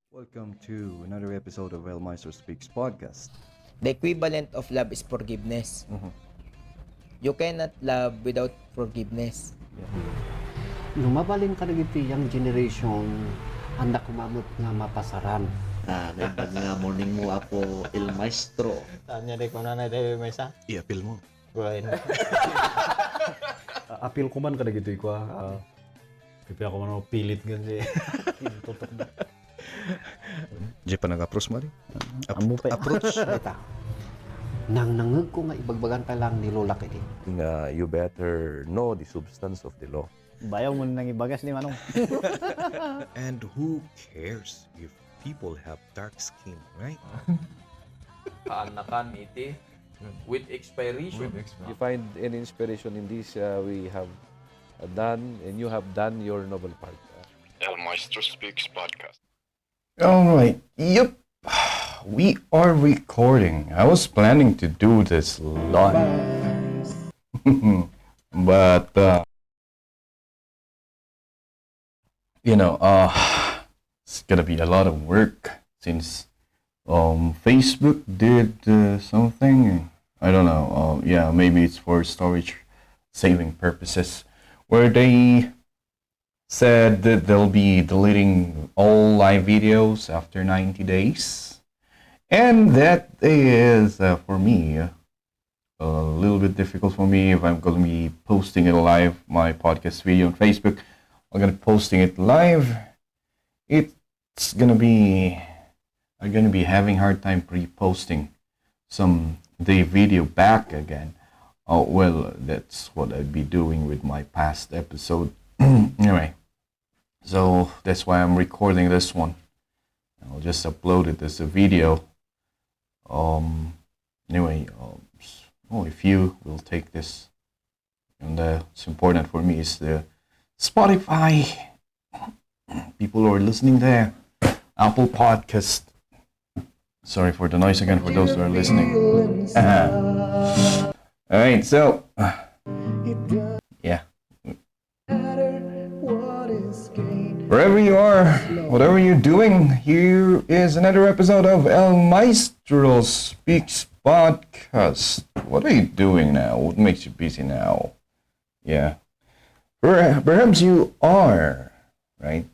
Welcome to another episode of Maestro Speaks podcast. The equivalent of love is forgiveness. Mhm. You cannot love without forgiveness. Lumabalin ka iti yung generation anda kumamot nga mapasaran. Naibag nga morning mo ako, El Maestro. Tanya deh kung nanay tayo may isa. I-appeal mo. Bueno. Apil ko man kada gitu ko. Pipi ako man pilit gan si. Tutok na. Di pa nag-approach mo rin? Amo pa. Approach? Kita. Nang nangag ko nga ibagbagan pa lang ni Lola kiti. You better know the substance of the law. Bayaw mo nang ibagas ni Manong. And who cares if people have dark skin, right? Kaanakan iti with expiration. You find any inspiration in this, we have done, and you have done your noble part. El Maestro Speaks podcast. All right. Yep. We are recording. I was planning to do this live. But it's gonna be a lot of work since Facebook did something. I don't know. Yeah, maybe it's for storage saving purposes, where they said that they'll be deleting all live videos after 90 days. And that is, for me, a little bit difficult for me if I'm going to be posting it live, my podcast video on Facebook. I'm going to be posting it live. It's going to be, I'm going to be having hard time pre-posting some the video back again. Oh, well, that's what I'd be doing with my past episode. Anyway. So that's why I'm recording this one. I'll just upload it as a video. Anyway, if you will take this, and it's important for me is the Spotify. People who are listening there, Apple Podcast. Sorry for the noise again for those who are listening. All right, so yeah. Wherever you are, whatever you're doing, here is another episode of El Maestro Speaks podcast. What are you doing now? What makes you busy now? Yeah. Perhaps you are, right?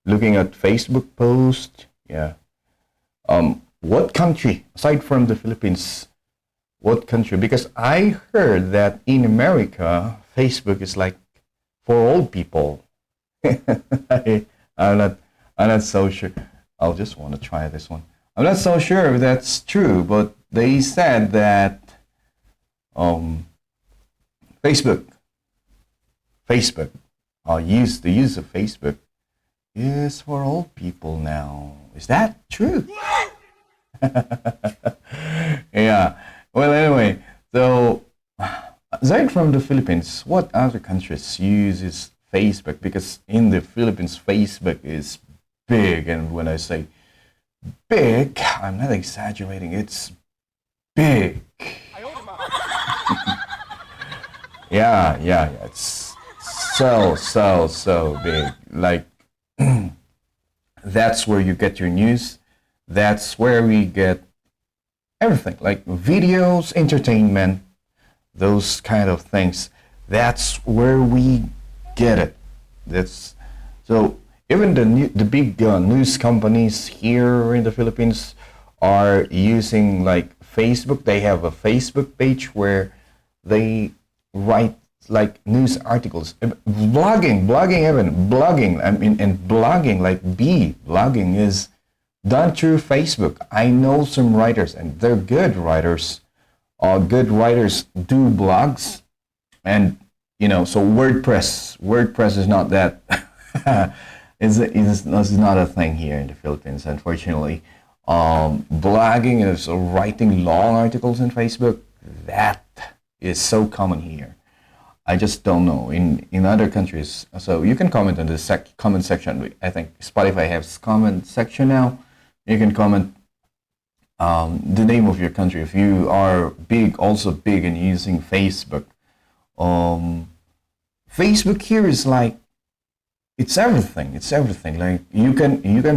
Looking at Facebook post. Yeah. What country, aside from the Philippines, what country? Because I heard that in America, Facebook is like for old people. I'm not so sure. I'll just want to try this one. I'm not so sure if that's true, but they said that Facebook, the use of Facebook is for old people now. Is that true? Yeah. Well, anyway, so aside from the Philippines, what other countries uses Facebook? Because in the Philippines, Facebook is big, and when I say big, I'm not exaggerating. It's big. Yeah. It's so big. Like that's where you get your news. That's where we get everything, like videos, entertainment, those kind of things. That's where we get it. That's so. Even the big news companies here in the Philippines are using like Facebook. They have a Facebook page where they write like news articles, blogging. I mean, and blogging blogging is done through Facebook. I know some writers, and they're good writers. Good writers do blogs, and so WordPress is not that. is not a thing here in the Philippines, unfortunately. Blogging is writing long articles in Facebook. That is so common here. I just don't know in other countries. So you can comment on the comment section. I think Spotify has comment section now. You can comment the name of your country if you are also big in using Facebook. Facebook here is like it's everything. It's everything. Like you can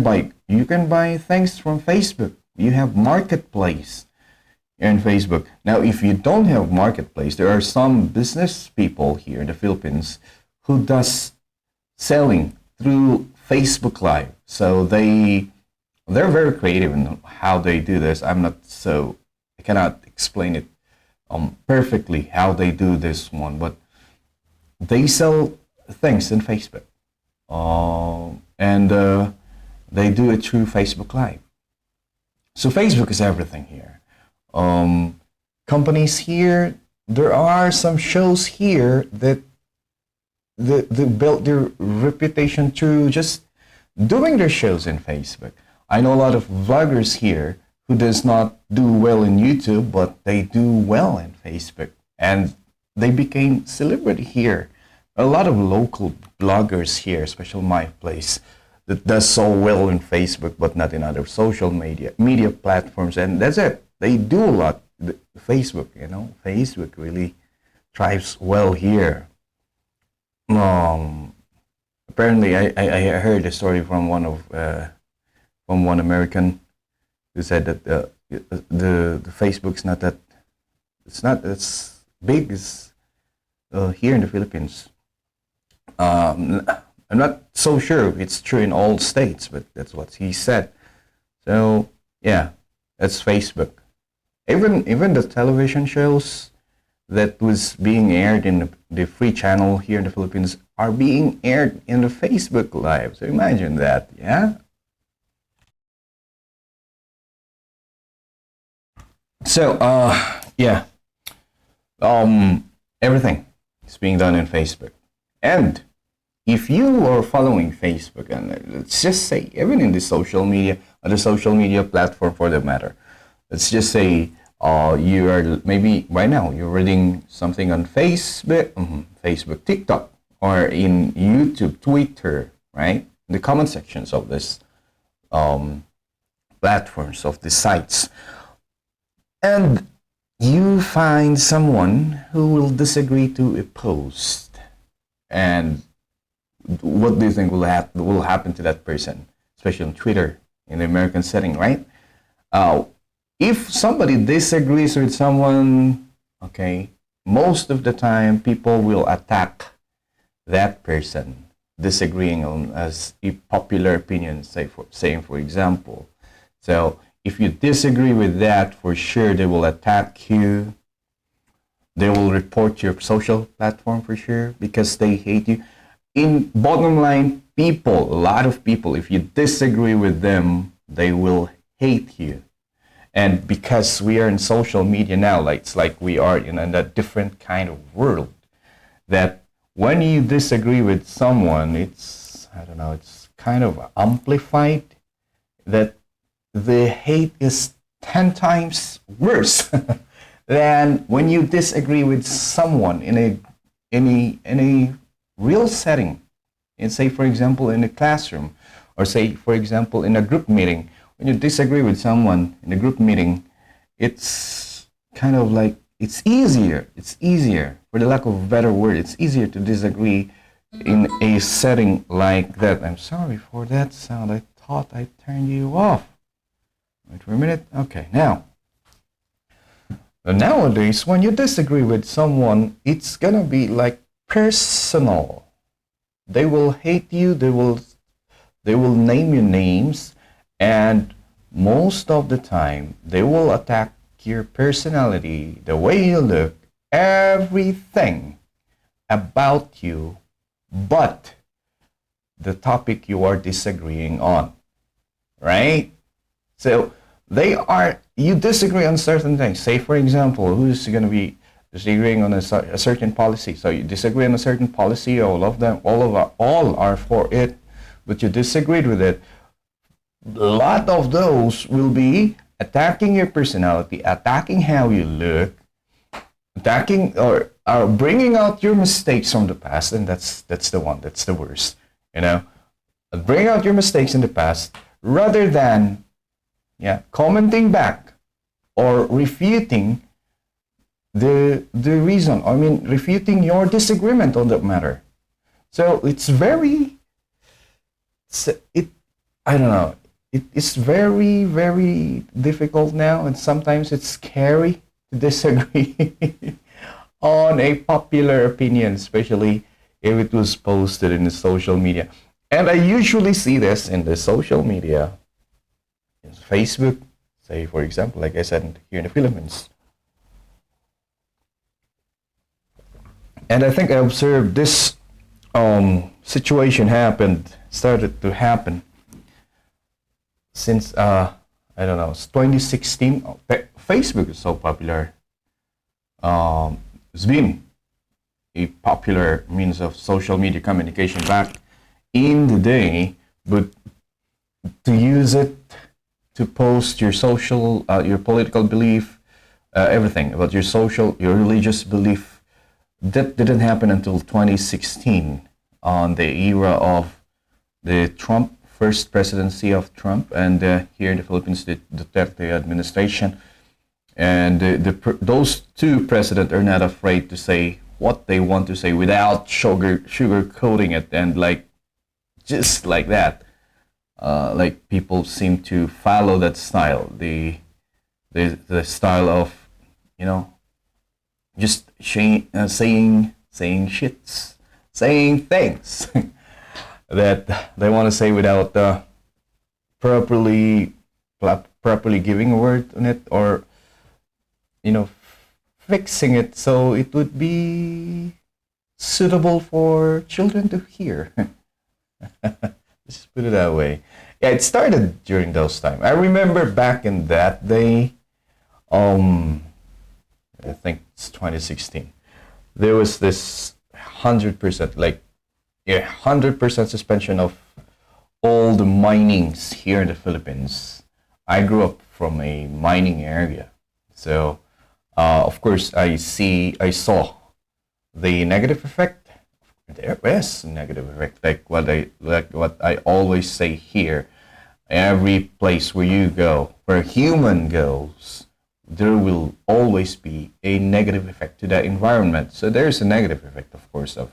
buy things from Facebook. You have marketplace in Facebook. Now, if you don't have marketplace, there are some business people here in the Philippines who does selling through Facebook Live. So they're very creative in how they do this. I cannot explain it perfectly how they do this one, but they sell things in Facebook, and they do it through Facebook Live. So Facebook is everything here. Companies here, there are some shows here that they built their reputation through just doing their shows in Facebook. I know a lot of vloggers here who does not do well in YouTube, but they do well in Facebook, and they became celebrity here. A lot of local bloggers here, especially my place, that does so well in Facebook, but not in other social media platforms, and that's it. They do a lot. Facebook, Facebook really thrives well here. Apparently, I heard a story from one American who said that the Facebook's not that it's not as big as here in the Philippines. I'm not so sure if it's true in all states, but that's what he said. So yeah, that's Facebook. Even the television shows that was being aired in the free channel here in the Philippines are being aired in the Facebook Live. So imagine that, yeah? So, yeah, everything is being done in Facebook. And if you are following Facebook, and let's just say, even in the social media, other social media platform for that matter, let's just say you are maybe right now you're reading something on Facebook, TikTok, or in YouTube, Twitter, right? In the comment sections of this platforms of the sites, and you find someone who will disagree to a post, and what do you think will happen to that person, especially on Twitter in the American setting, right? If somebody disagrees with someone, okay, most of the time people will attack that person disagreeing on as a popular opinion, saying for example. So if you disagree with that, for sure they will attack you. They will report your social platform for sure because they hate you. In bottom line, a lot of people, if you disagree with them, they will hate you. And because we are in social media now, it's like we are in a different kind of world, that when you disagree with someone, it's kind of amplified, that the hate is 10 times worse than when you disagree with someone in a real setting, and say for example in a classroom, or say for example in a group meeting. When you disagree with someone in a group meeting, it's kind of like it's easier, for the lack of a better word, it's easier to disagree in a setting like that. I'm sorry for that sound, I thought I turned you off. Wait for a minute. Okay, now nowadays when you disagree with someone, it's gonna be like personal. They will hate you, they will name you names, and most of the time they will attack your personality, the way you look, everything about you, but the topic you are disagreeing on, right? So you disagree on certain things. Say for example, who's going to be disagreeing on a certain policy? So you disagree on a certain policy, all are for it, but you disagreed with it. A lot of those will be attacking your personality, attacking how you look, attacking or bringing out your mistakes from the past, and that's the worst. Bring out your mistakes in the past rather than commenting back or refuting the reason. I mean, refuting your disagreement on that matter. So it's very it I don't know. It's very, very difficult now, and sometimes it's scary to disagree on a popular opinion, especially if it was posted in the social media. And I usually see this in the social media, in Facebook, say for example, like I said here in the Philippines. And I think I observed this situation started to happen since I don't know, it's 2016. Facebook is so popular. It's been a popular means of social media communication back in the day, but to use it to post your social, your political belief, everything about your social, your religious belief, that didn't happen until 2016, on the era of the Trump, first presidency of Trump, and here in the Philippines, the Duterte administration. And those two presidents are not afraid to say what they want to say without sugarcoating it, and like just like that. Like people seem to follow that style, the style of, you know, just saying shits, saying things that they want to say without properly giving a word on it, or you know, fixing it so it would be suitable for children to hear. Let's put it that way. Yeah, it started during those times. I remember back in that day, I think it's 2016. There was this 100%, like, yeah, 100% suspension of all the minings here in the Philippines. I grew up from a mining area, so of course I saw the negative effect. There is a negative effect, like what I always say here. Every place where you go, where human goes, there will always be a negative effect to that environment. So there's a negative effect, of course, of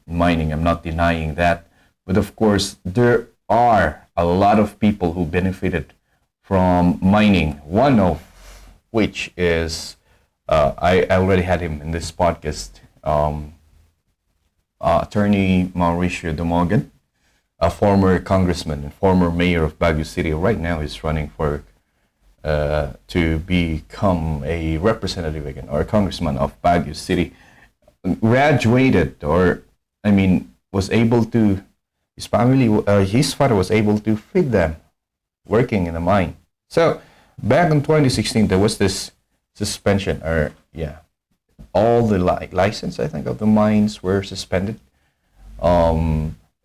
mining. I'm not denying that, but of course there are a lot of people who benefited from mining. One of which is I already had him in this podcast. Attorney Mauricio Dumogan, a former congressman and former mayor of Baguio City. Right now he's running for to become a representative again, or a congressman of Baguio City. Graduated, or I mean, was able to, his family, his father was able to feed them, working in a mine. So back in 2016, there was this suspension, or yeah, all the license, I think, of the mines were suspended.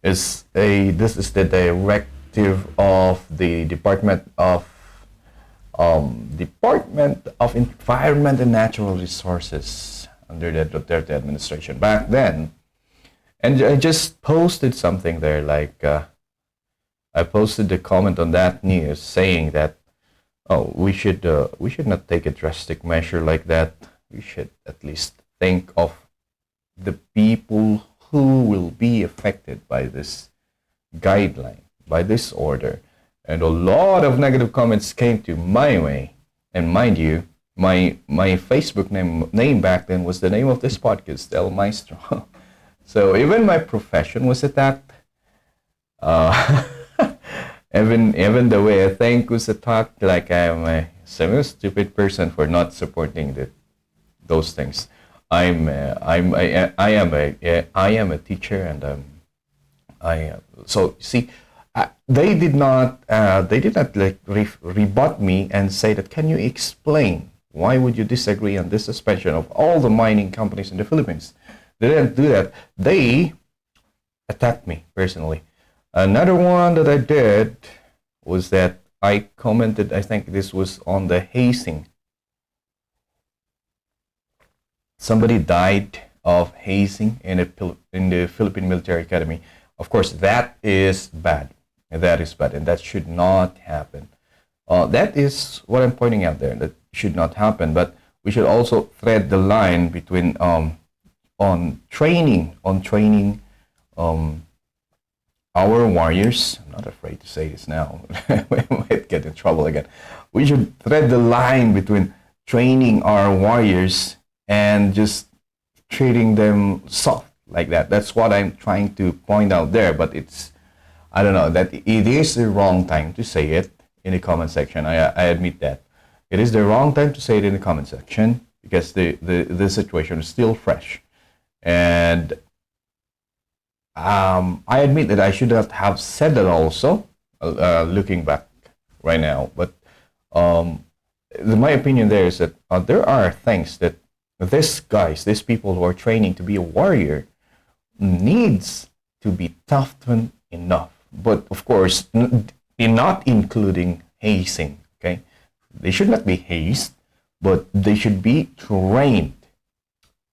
This is the directive of the Department of Environment and Natural Resources under the Duterte administration back then. And I just posted something there, like I posted the comment on that news saying that, oh, we should not take a drastic measure like that. We should at least think of the people who will be affected by this guideline, by this order. And a lot of negative comments came to my way. And mind you, my Facebook name back then was the name of this podcast, El Maestro. So even my profession was attacked. Even the way I think was attacked, like I am a semi-stupid person for not supporting those things. I am a teacher, and so see, they did not like rebut me and say that, can you explain why would you disagree on this suspension of all the mining companies in the Philippines? They didn't do that. They attacked me personally. Another one that I did was that I commented, I think this was on the hazing. Somebody died of hazing in the Philippine Military Academy. Of course, that is bad. That is bad, and that should not happen. That is what I'm pointing out there. That should not happen. But we should also thread the line between on training our warriors, I'm not afraid to say this now, we might get in trouble again. We should thread the line between training our warriors and just treating them soft like that. That's what I'm trying to point out there, but it's, I don't know, that it is the wrong time to say it in the comment section. I admit that. It is the wrong time to say it in the comment section because the situation is still fresh. And I admit that I should not have said that also, looking back right now. But my opinion there is that there are things that these people who are training to be a warrior needs to be toughened enough. But of course, not including hazing, okay? They should not be hazed, but they should be trained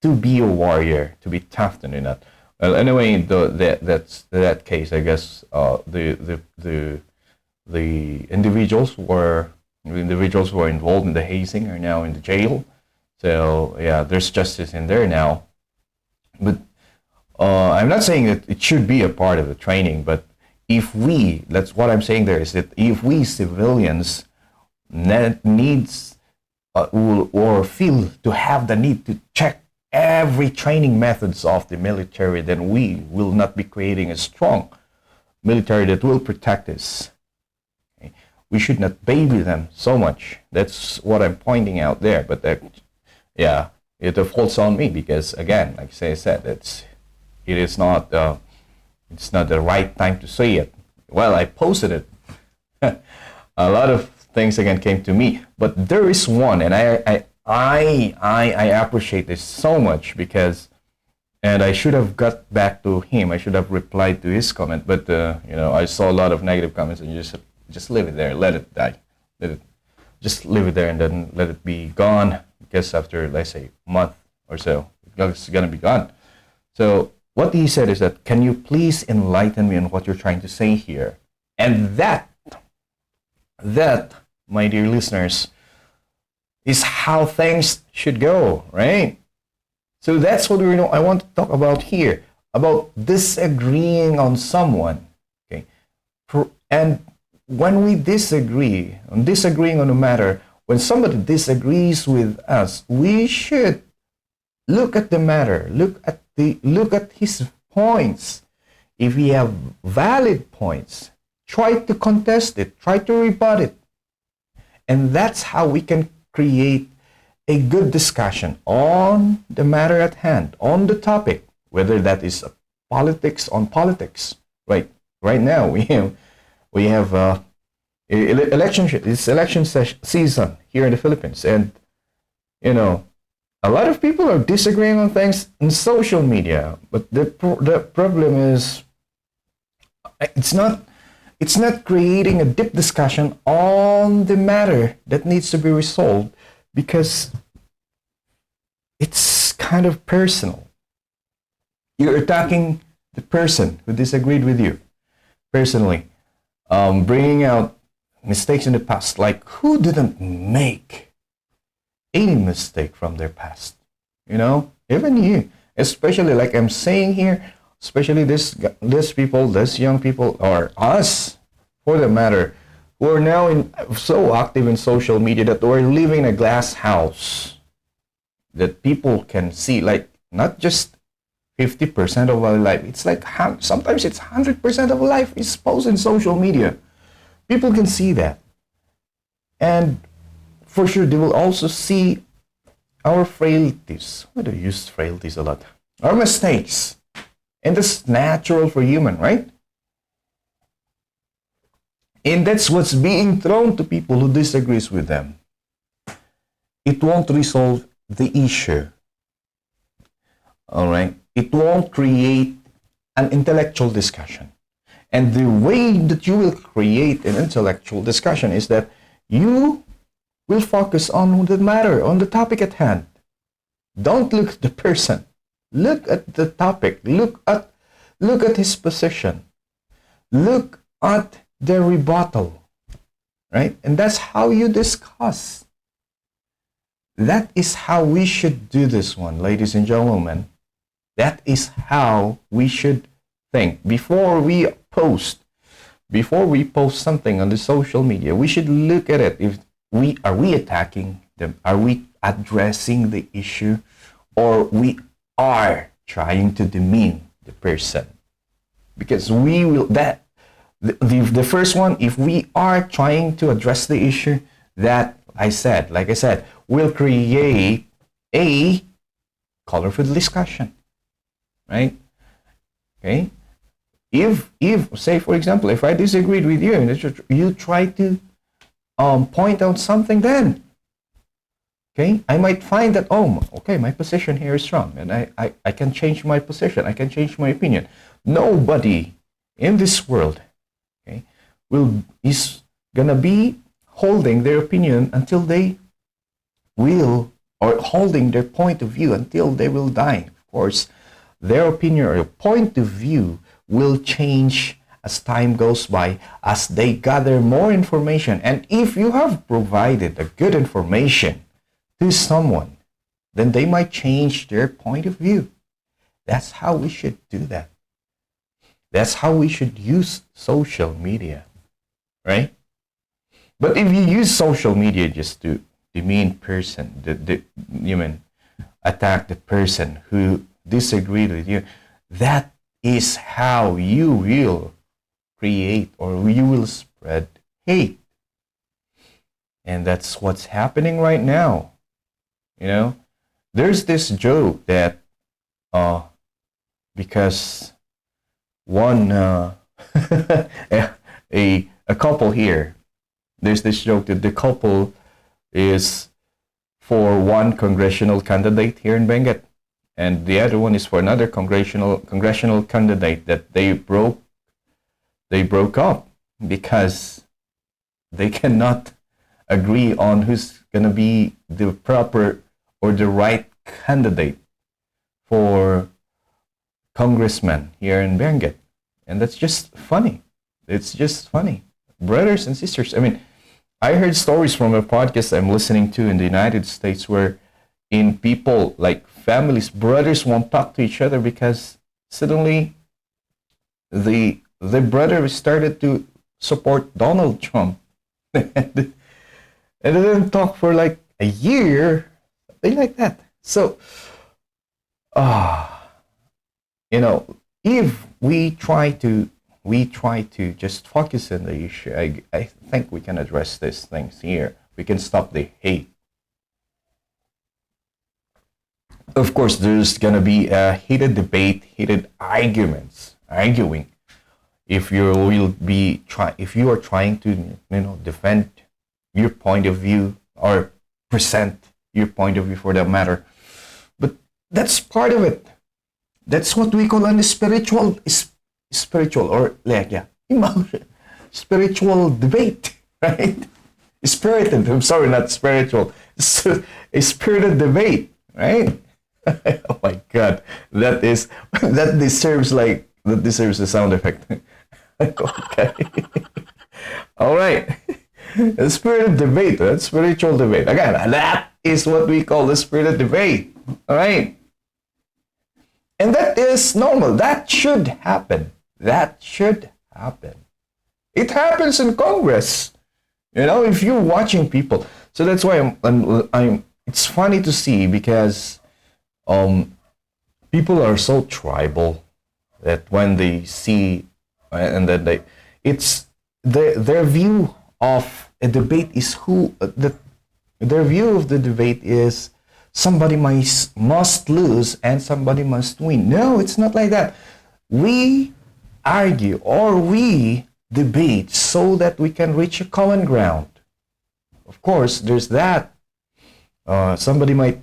to be a warrior, to be toughened enough. Well, anyway, that case, I guess the individuals who were involved in the hazing are now in the jail. So yeah, there's justice in there now. But I'm not saying that it should be a part of the training, but if we, that's what I'm saying there, is that if we civilians needs or feel to have the need to check every training methods of the military, then we will not be creating a strong military that will protect us. Okay? We should not baby them so much. That's what I'm pointing out there. But yeah, it falls on me because, again, like I said, it's not the right time to say it. Well, I posted it. A lot of things again came to me, but there is one, and I appreciate this so much because, and I should have got back to him. I should have replied to his comment, but I saw a lot of negative comments, and just leave it there, let it die, just leave it there, and then let it be gone. Because after, let's say, a month or so, it's gonna be gone. So what he said is that, can you please enlighten me on what you're trying to say here? And that, my dear listeners, is how things should go, right? So that's what I want to talk about here, about disagreeing on someone, okay? And when we disagreeing on a matter, when somebody disagrees with us, we should look at the matter, look at his points. If he have valid points, try to contest it, try to rebut it. And that's how we can create a good discussion on the matter at hand, on the topic, whether that is politics on politics. Right now we have it's election season here in the Philippines, and a lot of people are disagreeing on things in social media. But the problem is it's not creating a deep discussion on the matter that needs to be resolved, because it's kind of personal. You're attacking the person who disagreed with you personally, bringing out mistakes in the past. Like, who didn't make any mistake from their past? Even you, especially like I'm saying here, especially this people, this young people, or us, for the matter, who are now so active in social media that we're living in a glass house that people can see, like not just 50% of our life. It's like sometimes it's 100% of life is posted in social media. People can see that. And for sure, they will also see our frailties. I do use frailties a lot. Our mistakes. And that's natural for human, right? And that's what's being thrown to people who disagrees with them. It won't resolve the issue. All right? It won't create an intellectual discussion. And the way that you will create an intellectual discussion is that you will focus on the matter, on the topic at hand. Don't look at the person. Look at the topic. Look at his position. Look at the rebuttal. Right? And that's how you discuss. That is how we should do this one, ladies and gentlemen. That is how we should think. Before we post, before we post something on the social media, we should look at it. If we attacking them? Are we addressing the issue, or we are trying to demean the person? Because we will that the first one, if we are trying to address the issue, that like I said, will create a colorful discussion, right? Okay. If say for example, if I disagreed with you and you try to point out something, then okay, I might find that, oh, okay, my position here is wrong, and I can change my position, I can change my opinion. Nobody in this world, okay, is gonna be holding their opinion until they will, or holding their point of view until they will die. Of course, their opinion or point of view will change as time goes by, as they gather more information. And if you have provided a good information to someone, then they might change their point of view. That's how we should do that. That's how we should use social media, right? But if you use social media just to demean person, attack the person who disagreed with you, that is how you will create, or you will spread hate. And that's what's happening right now. You know, there's this joke that because one a couple here, there's this joke that the couple is for one congressional candidate here in Benguet, and the other one is for another congressional candidate that they broke up because they cannot agree on who's gonna be the proper or the right candidate for congressman here in Benguet. And that's just funny. It's just funny. Brothers and sisters, I mean, I heard stories from a podcast I'm listening to in the United States where in people, like families, brothers won't talk to each other because suddenly the brother started to support Donald Trump. And they didn't talk for like a year, something like that. So, you know, if we try to just focus on the issue, I think we can address these things here. We can stop the hate. Of course, there's gonna be a heated debate, heated arguing. If you are trying to, defend your point of view or present your point of view for that matter, but that's part of it. That's what we call spiritual or emotion, spiritual debate, right? Spirited. I'm sorry, not spiritual. A spirited debate, right? Oh my God, that deserves a sound effect. Okay. All right. A spirited debate, that's spiritual debate. Again, that is what we call the spirited debate. All right. And that is normal. That should happen. That should happen. It happens in Congress. If you're watching people. So that's why I'm it's funny to see because people are so tribal that when they see and then their view of a debate is their view of the debate is somebody must lose and somebody must win. No, it's not like that. We argue or we debate so that we can reach a common ground. Of course, there's that. Somebody might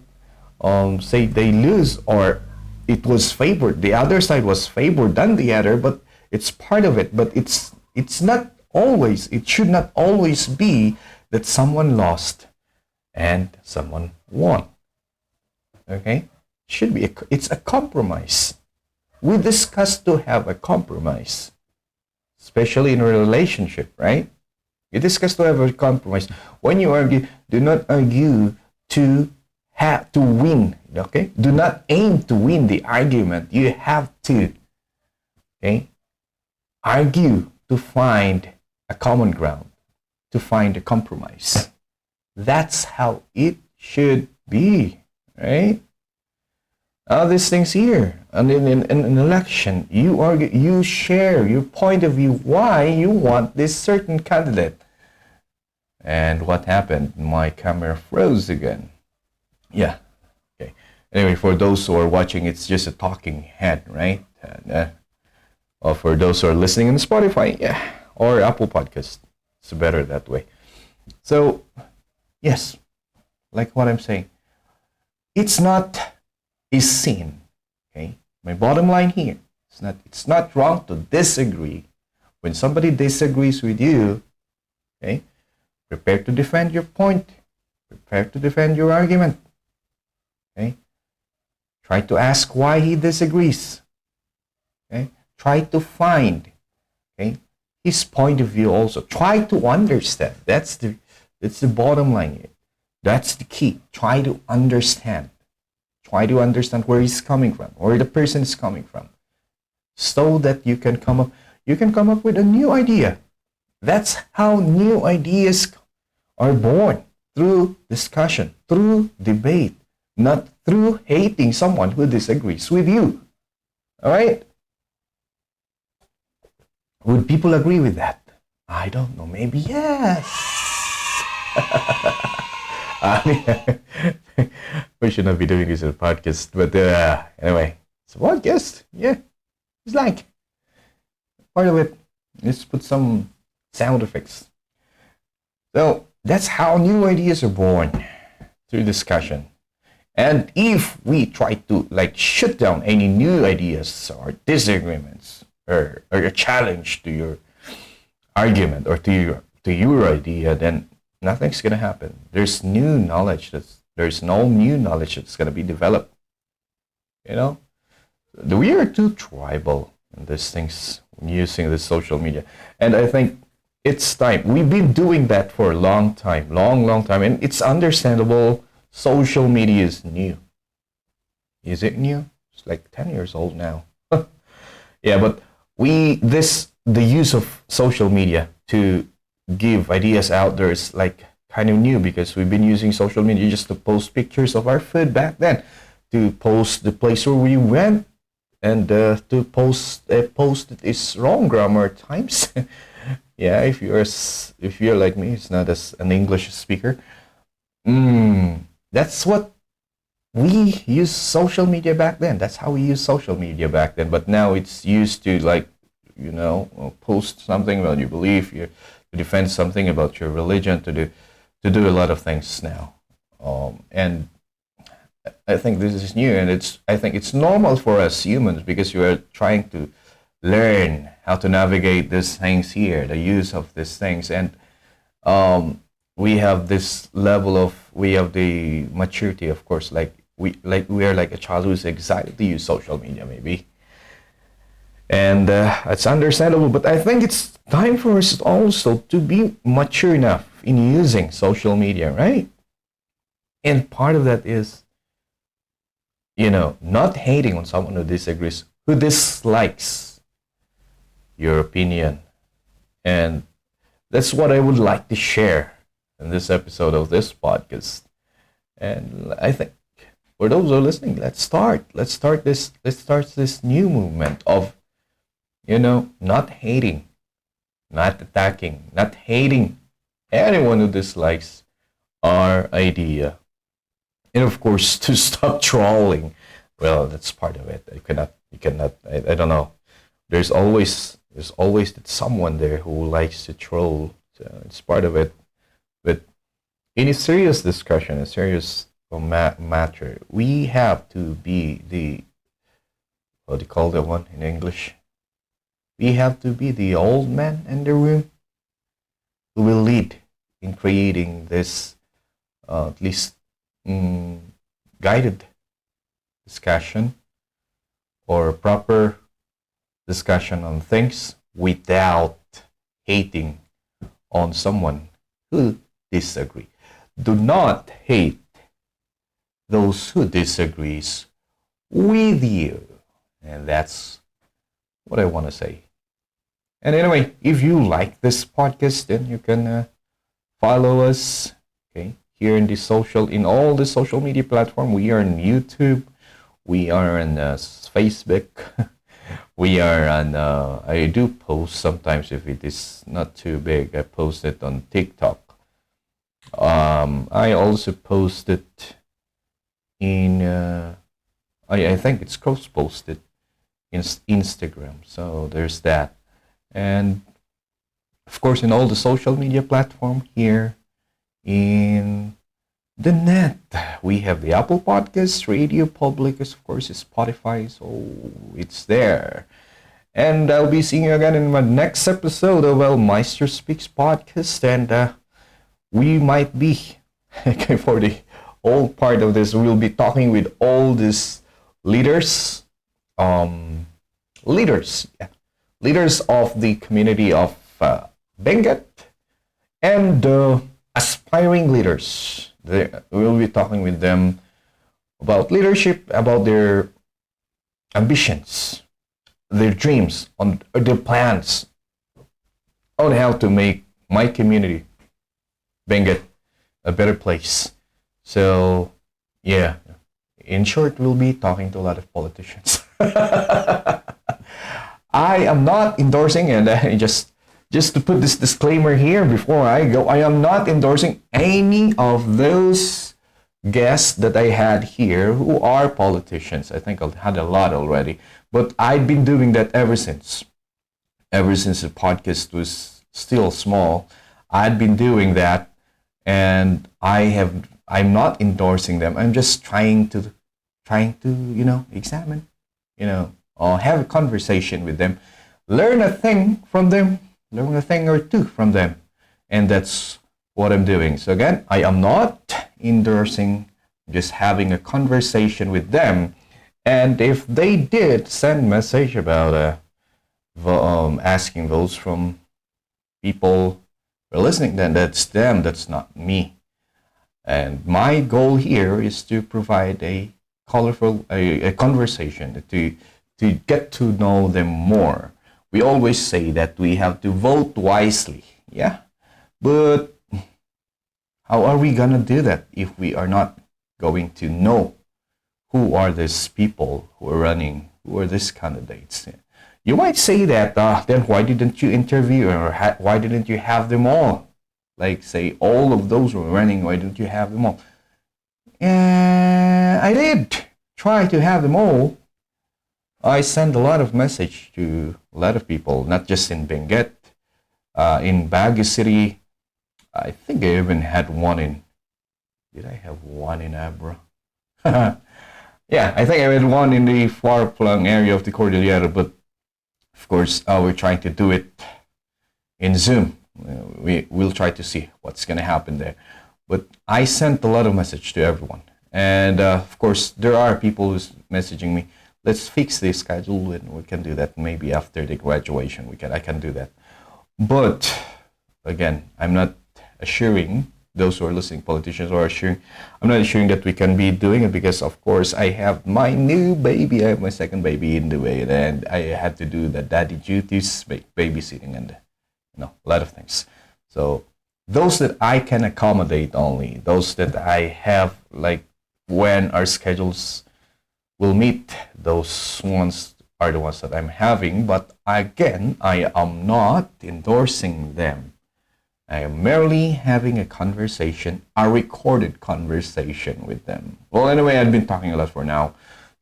say they lose or it was favored. The other side was favored than the other, but it's part of it. But it's not always. It should not always be that someone lost and someone won. Okay, should be. It's a compromise. We discuss to have a compromise, especially in a relationship, right? You discuss to have a compromise. When you argue, do not argue to win. Okay, do not aim to win the argument. You have to. Okay, argue to find a common ground, to find a compromise. That's how it should be, right? All these things here, and in an election, you argue, you share your point of view why you want this certain candidate. And what happened? My camera froze again. Yeah. Okay. Anyway, for those who are watching, it's just a talking head, right? And, or for those who are listening on Spotify, yeah, or Apple Podcast, it's better that way. So, yes, like what I'm saying, it's not a sin. Okay, my bottom line here, it's not wrong to disagree. When somebody disagrees with you, okay, prepare to defend your point, prepare to defend your argument. Okay, try to ask why he disagrees. Okay, try to find, okay, his point of view also. Try to understand. That's the bottom line here. That's the key. Try to understand. Try to understand where he's coming from, where the person is coming from, so that you can come up with a new idea. That's how new ideas are born, through discussion, through debate, not through hating someone who disagrees with you. All right? Would people agree with that? I don't know. Maybe yes. We should not be doing this in a podcast, but anyway, it's a podcast. Yeah, it's like part of it. Let's put some sound effects. So that's how new ideas are born, through discussion. And if we try to like shut down any new ideas or disagreements or a challenge to your argument or to your idea, then nothing's gonna happen. There's no new knowledge that's gonna be developed. You know, we are too tribal in these things using the social media, and I think it's time. We've been doing that for a long time, long time, and it's understandable. Social media is new. Is it new? It's like 10 years old now. Yeah, but the use of social media to give ideas out there is like kind of new, because we've been using social media just to post pictures of our food back then, to post the place where we went, and to post it is wrong grammar at times. Yeah, if you're like me, it's not as an English speaker. That's what we use social media back then. That's how we use social media back then. But now it's used to, like, you know, post something about your belief, to defend something about your religion, to do a lot of things now. And I think this is new, and I think it's normal for us humans, because you are trying to learn how to navigate these things here, the use of these things, and we have this level of, we have the maturity, of course, we are like a child who's excited to use social media, maybe, and it's understandable. But I think it's time for us also to be mature enough in using social media, right? And part of that is, you know, not hating on someone who disagrees, who dislikes your opinion. And that's what I would like to share in this episode of this podcast. And I think for those who are listening, let's start this new movement of, you know, not hating, not attacking, not hating anyone who dislikes our idea. And of course, to stop trolling. Well, that's part of it. You cannot, I don't know. There's always someone there who likes to troll. So it's part of it. But in a serious discussion, a serious matter, we have to be what do you call that one in English? We have to be the old man in the room who will lead in creating this, at least guided discussion, or proper discussion on things, without hating on someone who disagree. Do not hate those who disagrees with you. And that's what I want to say. And anyway, if you like this podcast, then you can follow us. Okay, here in all the social media platform. We are on YouTube. We are on Facebook. We are on. I do post sometimes if it is not too big. I post it on TikTok. I also post it in. I think it's cross-posted in Instagram. So there's that, and of course in all the social media platform here in the net. We have the Apple Podcasts, Radio Public, of course, Spotify, so it's there. And I'll be seeing you again in my next episode of Maestro Speaks Podcast, and we might be, okay, for the old part of this, we'll be talking with all these leaders, leaders of the community of Benguet, and aspiring leaders. We'll be talking with them about leadership, about their ambitions, their dreams, on their plans on how to make my community, Benguet, a better place. So, yeah, in short, we'll be talking to a lot of politicians. I am not endorsing, and just to put this disclaimer here before I go, I am not endorsing any of those guests that I had here who are politicians. I think I've had a lot already, but I've been doing that ever since the podcast was still small. I've been doing that, and I'm not endorsing them. I'm just trying to examine, or have a conversation with them, learn a thing from them, learn a thing or two from them. And that's what I'm doing. So again, I am not endorsing, just having a conversation with them. And if they did send message about asking votes from people who are listening, then that's them, that's not me. And my goal here is to provide a colorful a conversation, to get to know them more. We always say that we have to vote wisely, yeah? But how are we gonna do that if we are not going to know who are these people who are running, who are these candidates? You might say that, then why didn't you interview, or why didn't you have them all? Like, say, all of those who are running, why didn't you have them all? I did try to have them all. I sent a lot of message to a lot of people, not just in Benguet, in Baguio City. I think I even had one in, did I have one in Abra? Yeah, I think I had one in the far-flung area of the Cordillera, but of course, we're trying to do it in Zoom. We'll try to see what's going to happen there. But I sent a lot of message to everyone. And of course, there are people who's messaging me, let's fix the schedule and we can do that. Maybe after the graduation, I can do that. But again, I'm not assuring those who are listening, politicians are assuring, I'm not assuring that we can be doing it, because of course I have my new baby, I have my second baby in the way, and I have to do the daddy duties, babysitting, and a lot of things. So those that I can accommodate only, those that I have, like when our schedules will meet, those ones are the ones that I'm having. But again, I am not endorsing them. I am merely having a conversation, a recorded conversation with them. Well, anyway, I've been talking a lot for now.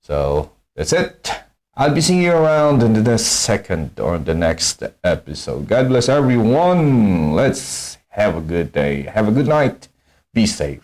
So that's it. I'll be seeing you around in the second or the next episode. God bless everyone. Let's have a good day. Have a good night. Be safe.